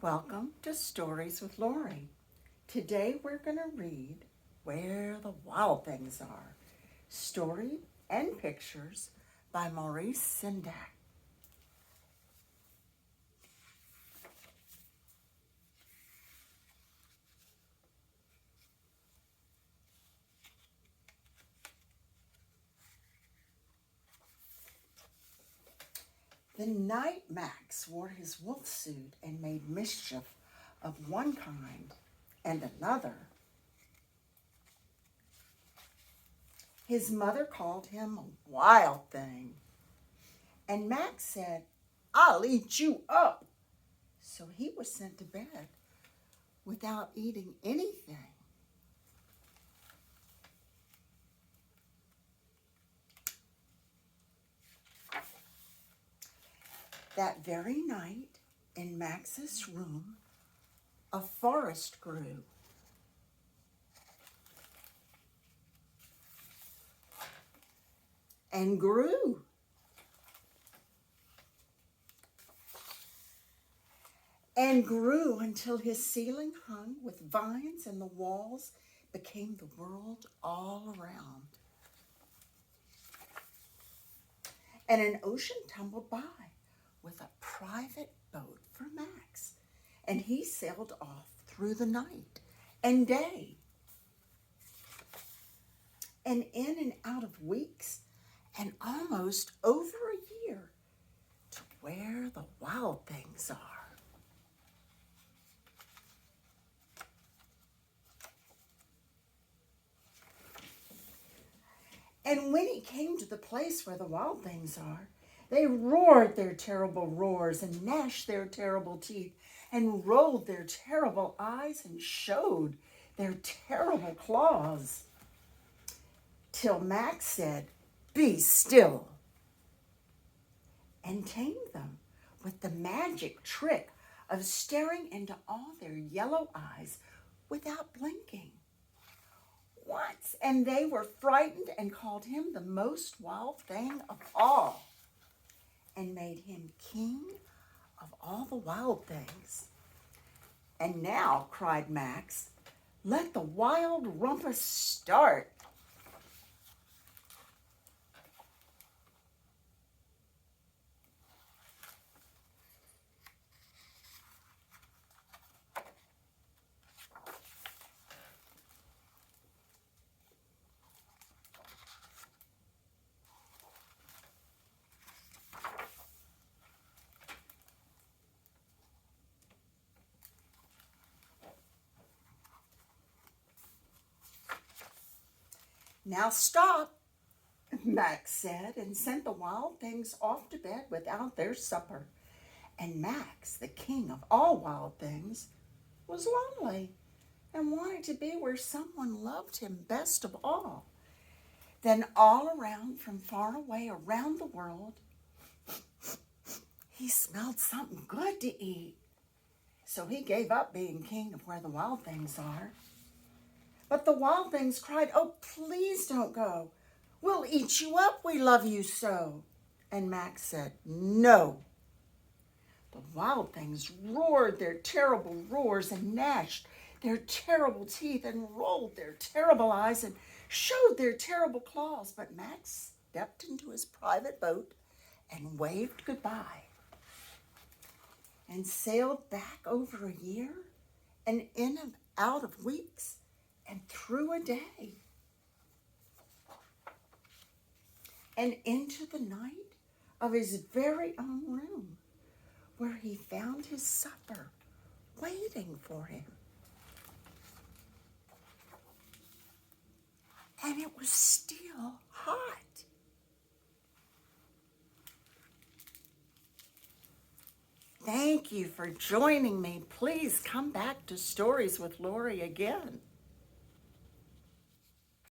Welcome to Stories with Lori. Today we're going to read Where the Wild Things Are, story and pictures by Maurice Sendak. The night Max wore his wolf suit and made mischief of one kind and another, his mother called him a wild thing. And Max said, "I'll eat you up." So he was sent to bed without eating anything. That very night, in Max's room, a forest grew. And grew. And grew until his ceiling hung with vines and the walls became the world all around. And an ocean tumbled by with a private boat for Max, and he sailed off through the night and day, and in and out of weeks, and almost over a year, to where the wild things are. And when he came to the place where the wild things are, they roared their terrible roars and gnashed their terrible teeth and rolled their terrible eyes and showed their terrible claws. Till Max said, "Be still," and tamed them with the magic trick of staring into all their yellow eyes without blinking. Once, and they were frightened and called him the most wild thing of all, and made him king of all the wild things. "And now," cried Max, "let the wild rumpus start." "Now stop," Max said, and sent the wild things off to bed without their supper. And Max, the king of all wild things, was lonely and wanted to be where someone loved him best of all. Then all around, from far away around the world, he smelled something good to eat. So he gave up being king of where the wild things are. But the wild things cried, "Oh, please don't go. We'll eat you up, we love you so." And Max said, "No." The wild things roared their terrible roars and gnashed their terrible teeth and rolled their terrible eyes and showed their terrible claws. But Max stepped into his private boat and waved goodbye and sailed back over a year and in and out of weeks and through a day and into the night of his very own room, where he found his supper waiting for him. And it was still hot. Thank you for joining me. Please come back to Stories with Lori again.